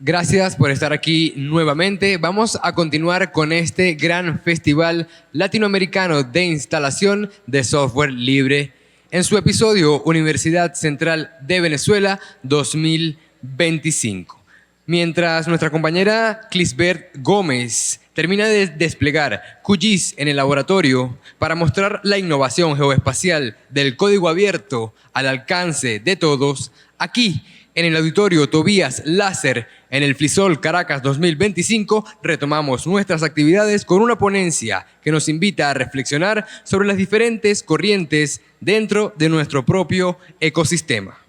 Gracias por estar aquí nuevamente. Vamos a continuar con este gran festival latinoamericano de instalación de software libre en su episodio Universidad Central de Venezuela 2025. Mientras nuestra compañera Clisbert Gómez termina de desplegar QGIS en el laboratorio para mostrar la innovación geoespacial del código abierto al alcance de todos, aquí en el auditorio Tobías Láser en el FLISOL Caracas 2025 retomamos nuestras actividades con una ponencia que nos invita a reflexionar sobre las diferentes corrientes dentro de nuestro propio ecosistema.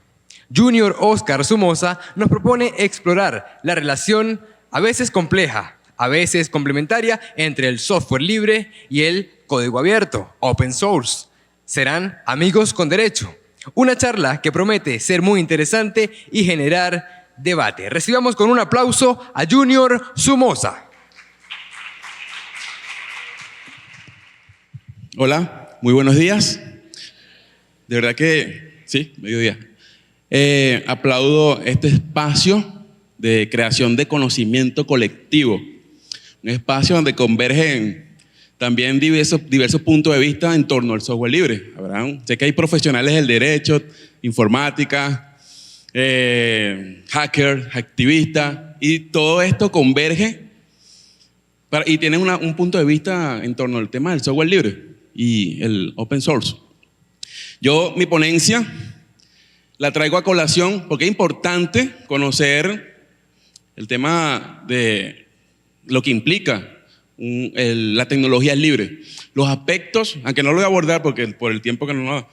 Junior Oscar Somoza nos propone explorar la relación a veces compleja, a veces complementaria entre el software libre y el código abierto, open source. ¿Serán amigos con derecho? Una charla que promete ser muy interesante y generar debate. Recibamos con un aplauso a Junior Somoza. Hola, muy buenos días. De verdad que, sí, mediodía. Aplaudo este espacio de creación de conocimiento colectivo. Un espacio donde convergen también diversos puntos de vista en torno al software libre. Sé que hay profesionales del derecho, informática, hackers, activistas, y todo esto converge y tienen un punto de vista en torno al tema del software libre y el open source. Mi ponencia la traigo a colación porque es importante conocer el tema de lo que implica la tecnología libre. Los aspectos, aunque no lo voy a abordar porque por el tiempo que no lo hago,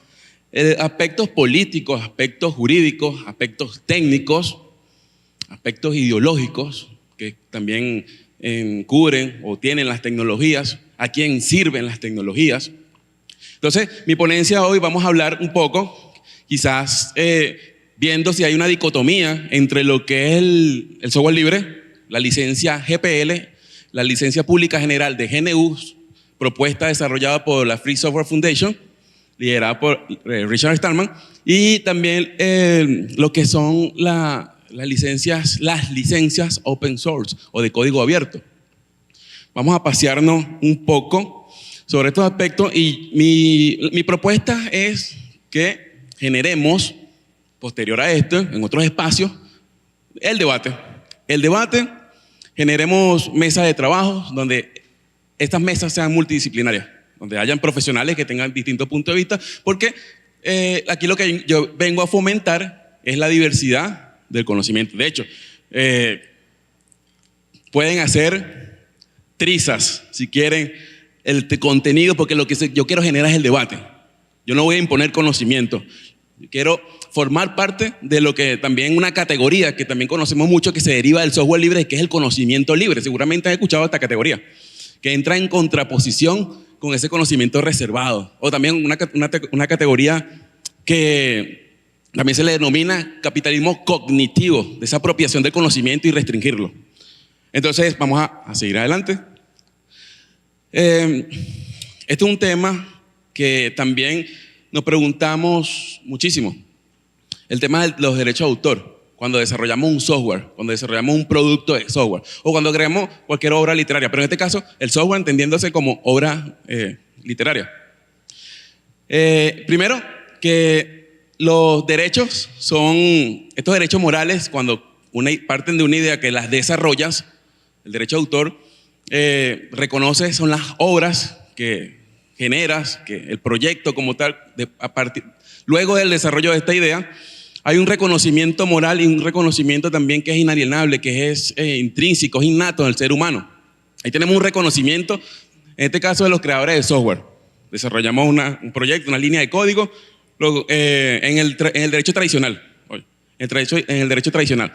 aspectos políticos, aspectos jurídicos, aspectos técnicos, aspectos ideológicos que también cubren o tienen las tecnologías, a quién sirven las tecnologías. Entonces, mi ponencia hoy vamos a hablar un poco, quizás viendo si hay una dicotomía entre lo que es el software libre, la licencia GPL, la licencia pública general de GNU, propuesta desarrollada por la Free Software Foundation, liderada por Richard Stallman, y también lo que son las licencias open source o de código abierto. Vamos a pasearnos un poco sobre estos aspectos y mi propuesta es que generemos, posterior a esto, en otros espacios, el debate. Generemos mesas de trabajo donde estas mesas sean multidisciplinarias, donde hayan profesionales que tengan distintos puntos de vista, porque aquí lo que yo vengo a fomentar es la diversidad del conocimiento. De hecho, pueden hacer trizas si quieren el contenido, porque lo que yo quiero generar es el debate. Yo no voy a imponer conocimiento. Yo quiero formar parte de lo que también una categoría que también conocemos mucho que se deriva del software libre, que es el conocimiento libre. Seguramente has escuchado esta categoría, que entra en contraposición con ese conocimiento reservado. O también una categoría que también se le denomina capitalismo cognitivo, de esa apropiación del conocimiento y restringirlo. Entonces, vamos a seguir adelante. Este es un tema que también nos preguntamos muchísimo. El tema de los derechos de autor, cuando desarrollamos un software, cuando desarrollamos un producto de software, o cuando creamos cualquier obra literaria, pero en este caso, el software entendiéndose como obra literaria. Primero, que los derechos son, estos derechos morales, cuando parten de una idea que las desarrollas, el derecho de autor, reconoce, son las obras que generas, que el proyecto como tal, luego del desarrollo de esta idea, hay un reconocimiento moral y un reconocimiento también que es inalienable, que es intrínseco, es innato del ser humano. Ahí tenemos un reconocimiento, en este caso de los creadores de software. Desarrollamos un proyecto, una línea de código en el derecho tradicional, en el derecho tradicional.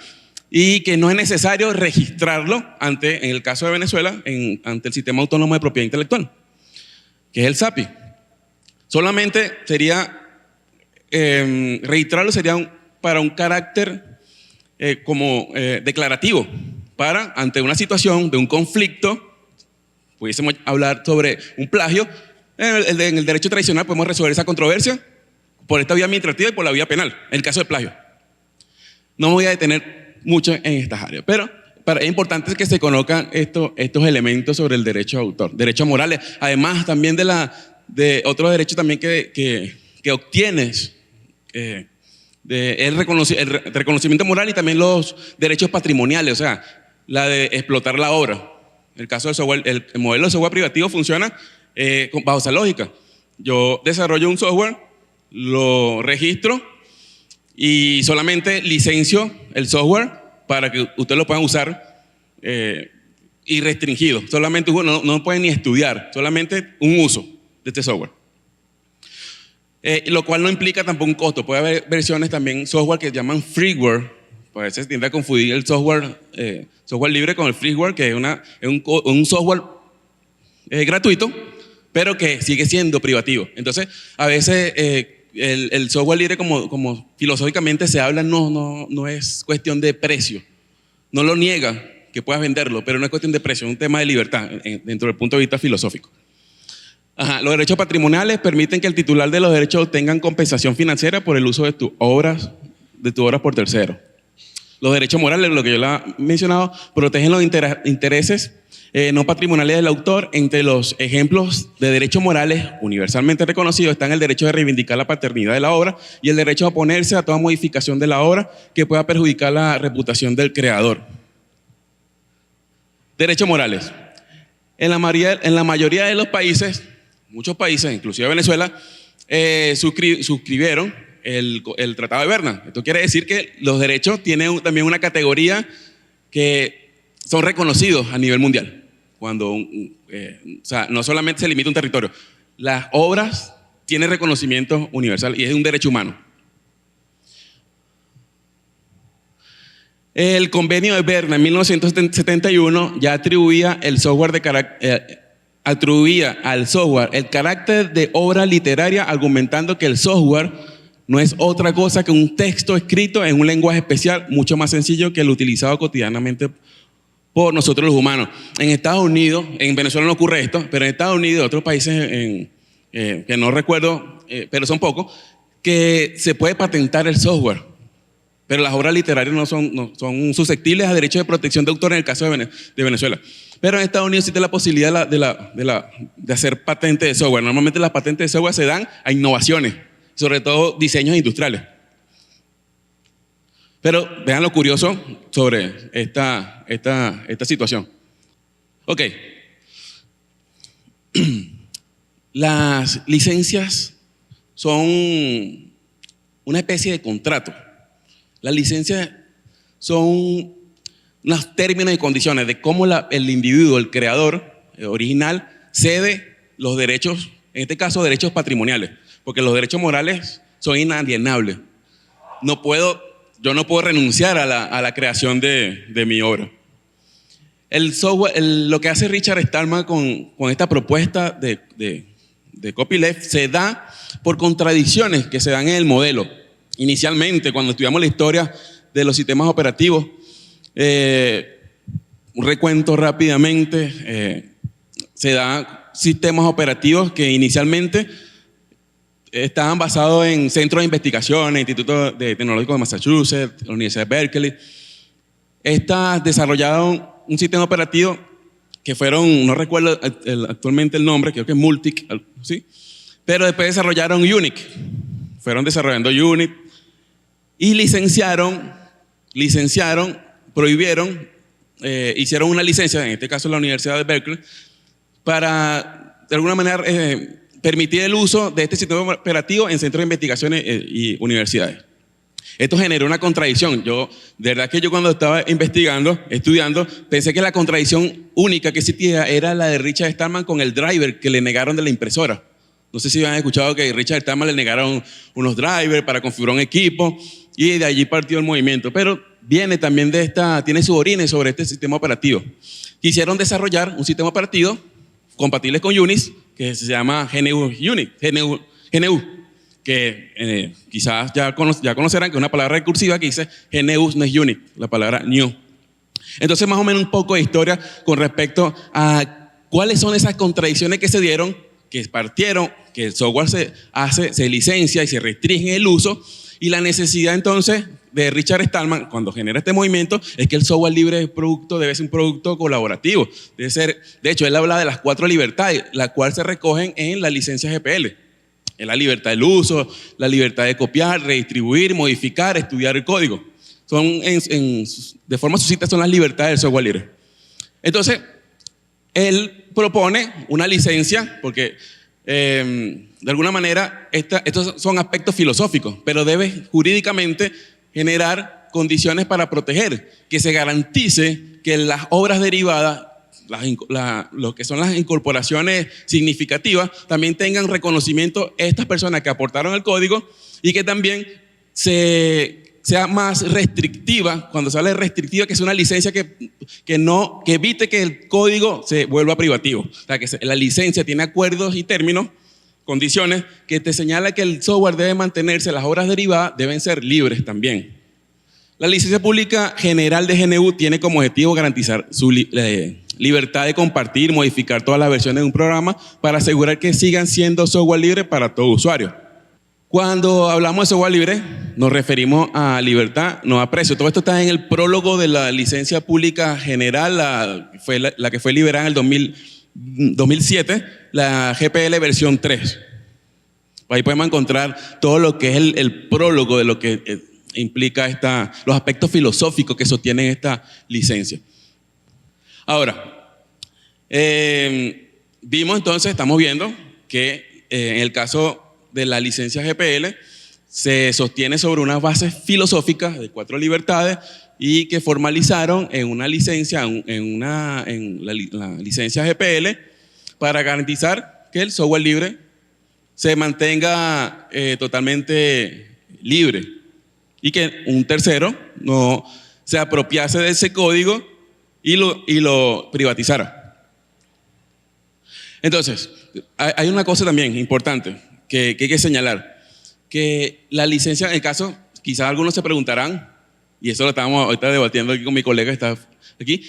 Y que no es necesario registrarlo en el caso de Venezuela, ante el Sistema Autónomo de Propiedad Intelectual, que es el SAPI. Solamente sería, registrarlo sería para un carácter declarativo, para ante una situación de un conflicto, pudiésemos hablar sobre un plagio, en el derecho tradicional podemos resolver esa controversia por esta vía administrativa y por la vía penal, en el caso de plagio. No me voy a detener mucho en estas áreas. Pero es importante que se conozcan estos elementos sobre el derecho de autor, derechos morales, además también de otros derechos también que obtienes, el reconocimiento moral y también los derechos patrimoniales, o sea, la de explotar la obra. El caso del software, el modelo de software privativo funciona bajo esa lógica. Yo desarrollo un software, lo registro y solamente licencio el software para que ustedes lo puedan usar y restringido. Solamente no pueden ni estudiar, solamente un uso de este software. Lo cual no implica tampoco un costo. Puede haber versiones también software que llaman freeware. A veces tiende a confundir el software libre con el freeware, que es un software gratuito, pero que sigue siendo privativo. Entonces, a veces el software libre, como filosóficamente se habla, no es cuestión de precio. No lo niega que puedas venderlo, pero no es cuestión de precio, es un tema de libertad dentro del punto de vista filosófico. Los derechos patrimoniales permiten que el titular de los derechos obtengan compensación financiera por el uso de tus obras por terceros. Los derechos morales, lo que yo le he mencionado, protegen los intereses no patrimoniales del autor. Entre los ejemplos de derechos morales universalmente reconocidos están el derecho de reivindicar la paternidad de la obra y el derecho a oponerse a toda modificación de la obra que pueda perjudicar la reputación del creador. Derechos morales. En la mayoría de los países, muchos países, inclusive Venezuela, suscribieron el Tratado de Berna. Esto quiere decir que los derechos tienen también una categoría que son reconocidos a nivel mundial. Cuando, o sea, no solamente se limita a un territorio. Las obras tienen reconocimiento universal y es un derecho humano. El convenio de Berna en 1971 ya atribuía al software el carácter de obra literaria, argumentando que el software no es otra cosa que un texto escrito en un lenguaje especial mucho más sencillo que el utilizado cotidianamente por nosotros los humanos. En Estados Unidos, en Venezuela no ocurre esto, pero en Estados Unidos y otros países que no recuerdo, pero son pocos, que se puede patentar el software. Pero las obras literarias no son susceptibles a derechos de protección de autor en el caso de Venezuela. Pero en Estados Unidos existe la posibilidad de hacer patentes de software. Normalmente las patentes de software se dan a innovaciones, sobre todo diseños industriales. Pero vean lo curioso sobre esta situación. Ok. Las licencias son una especie de contrato. Las licencias son unos términos y condiciones de cómo el individuo, el creador original, cede los derechos, en este caso derechos patrimoniales, porque los derechos morales son inalienables. Yo no puedo renunciar a la creación de mi obra. El software, lo que hace Richard Stallman con esta propuesta de copyleft se da por contradicciones que se dan en el modelo. Inicialmente, cuando estudiamos la historia de los sistemas operativos, un recuento rápidamente, se dan sistemas operativos que inicialmente estaban basados en centros de investigación, el Instituto Tecnológico de Massachusetts, la Universidad de Berkeley. Estas desarrollaron un sistema operativo que fueron, no recuerdo actualmente el nombre, creo que es Multic, ¿sí? Pero después desarrollaron Unix. Fueron desarrollando Unix y licenciaron, prohibieron, hicieron una licencia, en este caso la Universidad de Berkeley, para de alguna manera permitir el uso de este sistema operativo en centros de investigaciones y universidades. Esto generó una contradicción. De verdad que yo cuando estaba investigando, estudiando, pensé que la contradicción única que existía era la de Richard Stallman con el driver que le negaron de la impresora. No sé si han escuchado que a Richard Stallman le negaron unos drivers para configurar un equipo y de allí partió el movimiento. Pero viene también tiene sus orígenes sobre este sistema operativo. Quisieron desarrollar un sistema operativo compatible con Unix que se llama GNU, que quizás ya conocerán que es una palabra recursiva que dice GNU no es Unix, la palabra new. Entonces más o menos un poco de historia con respecto a cuáles son esas contradicciones que se dieron, que partieron, que el software se licencia y se restringe el uso, y la necesidad entonces, de Richard Stallman, cuando genera este movimiento, es que el software libre debe ser un producto colaborativo. Debe ser, de hecho, él habla de las 4 libertades, las cuales se recogen en la licencia GPL. Es la libertad del uso, la libertad de copiar, redistribuir, modificar, estudiar el código. Son de forma sucinta son las libertades del software libre. Entonces, él propone una licencia, porque de alguna manera estos son aspectos filosóficos, pero debe jurídicamente generar condiciones para proteger, que se garantice que las obras derivadas, lo que son las incorporaciones significativas, también tengan reconocimiento estas personas que aportaron el código y que también sea más restrictiva. Cuando se habla de restrictiva, que es una licencia que evite que el código se vuelva privativo. O sea, que la licencia tiene acuerdos y términos, condiciones, que te señala que el software debe mantenerse, las obras derivadas deben ser libres también. La licencia pública general de GNU tiene como objetivo garantizar su libertad de compartir, modificar todas las versiones de un programa para asegurar que sigan siendo software libre para todo usuario. Cuando hablamos de software libre, nos referimos a libertad, no a precio. Todo esto está en el prólogo de la licencia pública general, la que fue liberada en el 2007, la GPL versión 3. Ahí podemos encontrar todo lo que es el prólogo de lo que implica los aspectos filosóficos que sostienen esta licencia. Ahora, estamos viendo que en el caso de la licencia GPL se sostiene sobre unas bases filosóficas de 4 libertades y que formalizaron en una licencia, en la licencia GPL, para garantizar que el software libre se mantenga totalmente libre y que un tercero no se apropiase de ese código y lo privatizara. Entonces, hay una cosa también importante que hay que señalar, que la licencia, en el caso, quizás algunos se preguntarán, y eso lo estábamos ahorita debatiendo aquí con mi colega que está aquí,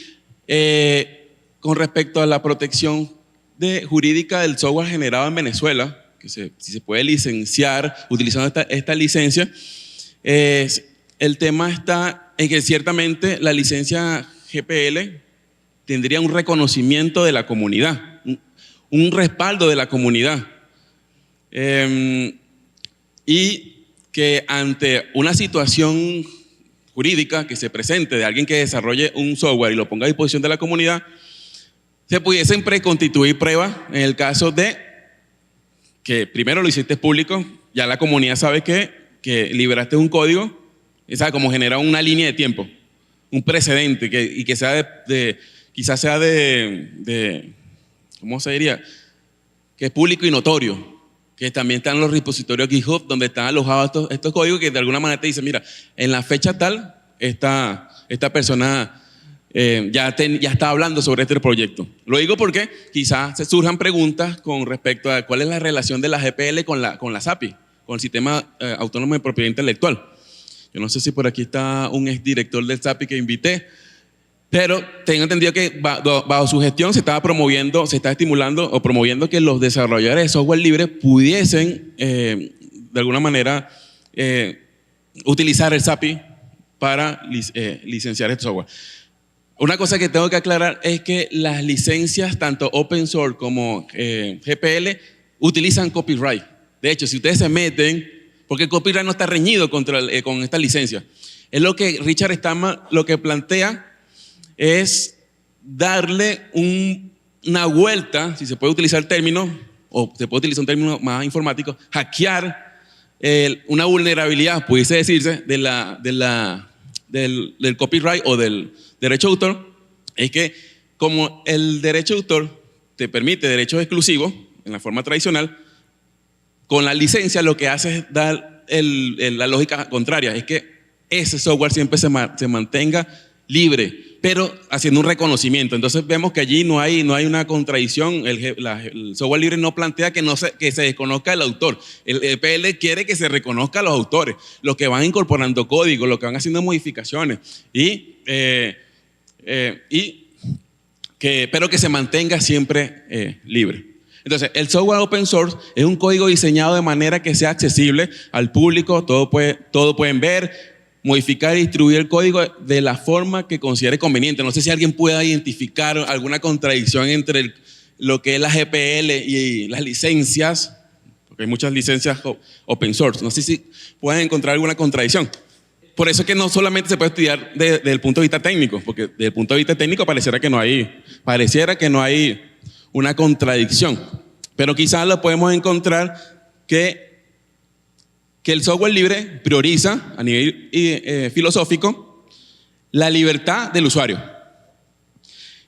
con respecto a la protección jurídica del software generado en Venezuela, que si se puede licenciar utilizando esta licencia, el tema está en que ciertamente la licencia GPL tendría un reconocimiento de la comunidad, un respaldo de la comunidad. Y que ante una situación jurídica que se presente de alguien que desarrolle un software y lo ponga a disposición de la comunidad, se pudiesen preconstituir pruebas en el caso de que primero lo hiciste público, ya la comunidad sabe que liberaste un código, sabe cómo generar una línea de tiempo, un precedente y que sea quizás sea ¿cómo se diría? Que es público y notorio, que también están los repositorios GitHub donde están alojados estos códigos que de alguna manera te dicen, mira, en la fecha tal, esta persona ya está hablando sobre este proyecto. Lo digo porque quizás se surjan preguntas con respecto a cuál es la relación de la GPL con la SAPI, con el Sistema Autónomo de Propiedad Intelectual. Yo no sé si por aquí está un exdirector del SAPI que invité, pero tengo entendido que bajo su gestión se está estimulando o promoviendo que los desarrolladores de software libre pudiesen, de alguna manera, utilizar el SAPI para licenciar este software. Una cosa que tengo que aclarar es que las licencias, tanto open source como GPL, utilizan copyright. De hecho, si ustedes se meten, porque el copyright no está reñido con esta licencia, es lo que Richard Stallman lo que plantea es darle una vuelta, si se puede utilizar el término, o se puede utilizar un término más informático, hackear una vulnerabilidad, pudiese decirse, del copyright o del derecho de autor. Es que como el derecho de autor te permite derechos exclusivos en la forma tradicional, con la licencia lo que hace es dar la lógica contraria, es que ese software siempre se mantenga libre, pero haciendo un reconocimiento. Entonces vemos que allí no hay una contradicción. El software libre no plantea que se desconozca el autor. El EPL quiere que se reconozca a los autores, los que van incorporando código, los que van haciendo modificaciones, pero que se mantenga siempre libre. Entonces, el software open source es un código diseñado de manera que sea accesible al público, todo pueden ver, modificar y distribuir el código de la forma que considere conveniente. No sé si alguien pueda identificar alguna contradicción entre lo que es la GPL y las licencias, porque hay muchas licencias open source. No sé si pueden encontrar alguna contradicción. Por eso es que no solamente se puede estudiar desde el punto de vista técnico, porque desde el punto de vista técnico pareciera que no hay una contradicción. Pero quizás lo podemos encontrar que el software libre prioriza a nivel filosófico la libertad del usuario.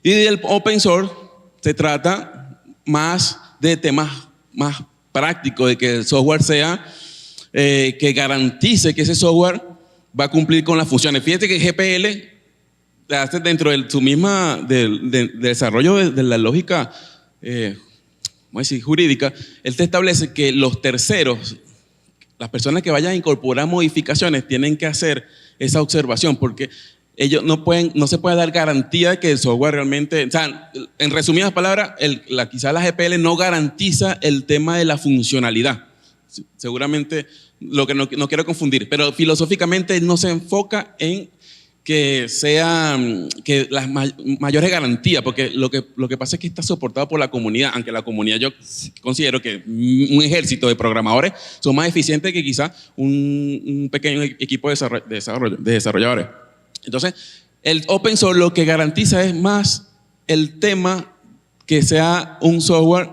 Y del open source se trata más de temas más prácticos, de que el software sea que garantice que ese software va a cumplir con las funciones. Fíjate que GPL hace dentro de su misma del desarrollo de la lógica jurídica, él te establece que los terceros, las personas que vayan a incorporar modificaciones, tienen que hacer esa observación, porque ellos no se puede dar garantía de que el software realmente, o sea, en resumidas palabras, quizás la GPL no garantiza el tema de la funcionalidad. Seguramente lo que no quiero confundir, pero filosóficamente no se enfoca en que las mayores garantías, porque lo que pasa es que está soportado por la comunidad, aunque la comunidad yo considero que un ejército de programadores son más eficientes que quizás un pequeño equipo de desarrolladores. Entonces, el open source lo que garantiza es más el tema que sea un software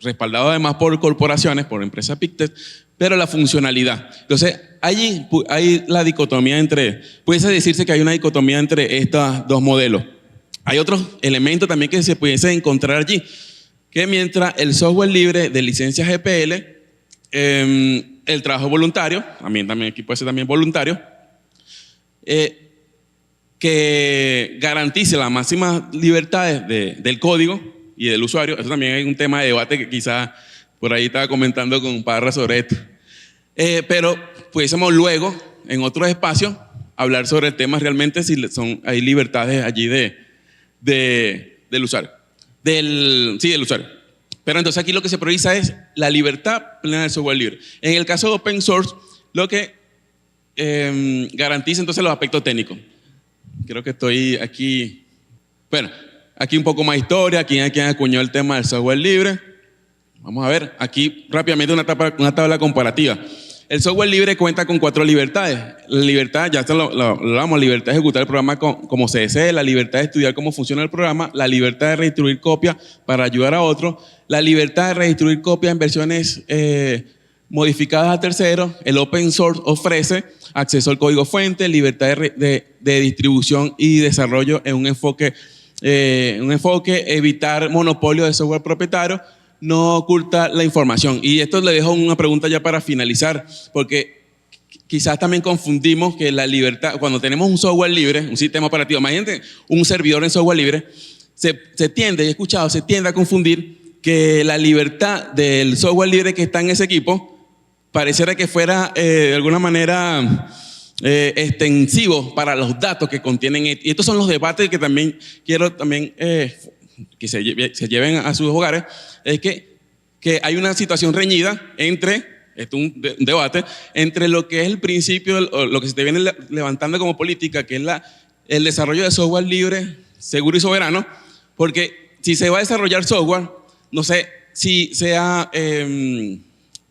respaldado además por corporaciones, por empresas Big Tech, pero la funcionalidad. Entonces, allí hay la dicotomía pudiese decirse que hay una dicotomía entre estos dos modelos. Hay otros elementos también que se pudiese encontrar allí, que mientras el software libre de licencia GPL, el trabajo voluntario, también aquí puede ser también voluntario, que garantice las máximas libertades del código y del usuario. Eso también hay un tema de debate que quizás por ahí estaba comentando con Parra sobre esto. Pero pudiésemos luego, en otros espacios, hablar sobre el tema realmente si hay libertades allí del usuario. Del usuario. Pero entonces aquí lo que se prioriza es la libertad plena del software libre. En el caso de open source, lo que garantiza entonces los aspectos técnicos. Creo que estoy aquí. Bueno, aquí un poco más historia, aquí quien acuñó el tema del software libre. Vamos a ver, aquí rápidamente una tabla comparativa. El software libre cuenta con 4 libertades. La libertad, ya lo hablamos, la libertad de ejecutar el programa como se desee, la libertad de estudiar cómo funciona el programa, la libertad de redistribuir copias para ayudar a otros, la libertad de redistribuir copias en versiones modificadas a terceros. El open source ofrece acceso al código fuente, libertad de distribución y desarrollo en un enfoque, evitar monopolio de software propietario, no oculta la información. Y esto le dejo una pregunta ya para finalizar, porque quizás también confundimos que la libertad, cuando tenemos un software libre, un sistema operativo, imagínate un servidor en software libre, se tiende a confundir que la libertad del software libre que está en ese equipo pareciera que fuera de alguna manera extensivo para los datos que contienen. Y estos son los debates que también quiero que se lleven a sus hogares. Es que hay una situación reñida entre, esto es un debate, entre lo que es el principio, lo que se te viene levantando como política, que es el desarrollo de software libre, seguro y soberano, porque si se va a desarrollar software, no sé si sea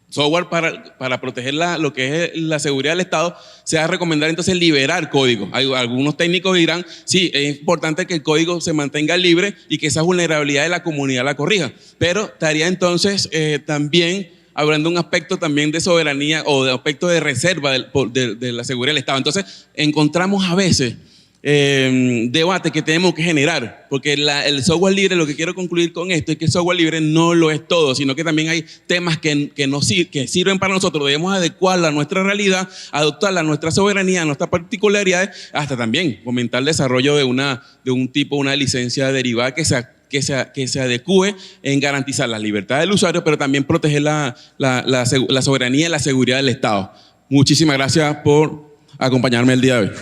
software para proteger lo que es la seguridad del Estado, se va a recomendar entonces liberar código. Algunos técnicos dirán, sí, es importante que el código se mantenga libre y que esa vulnerabilidad de la comunidad la corrija, pero estaría entonces también hablando de un aspecto también de soberanía o de aspecto de reserva de la seguridad del Estado. Entonces encontramos a veces debate que tenemos que generar, porque el software libre, lo que quiero concluir con esto es que el software libre no lo es todo, sino que también hay temas que sirven para nosotros. Debemos adecuarla a nuestra realidad, adoptarla a nuestra soberanía, a nuestras particularidades, hasta también fomentar el desarrollo de una licencia derivada que se adecue en garantizar la libertad del usuario, pero también proteger la soberanía y la seguridad del Estado. Muchísimas gracias por acompañarme el día de hoy.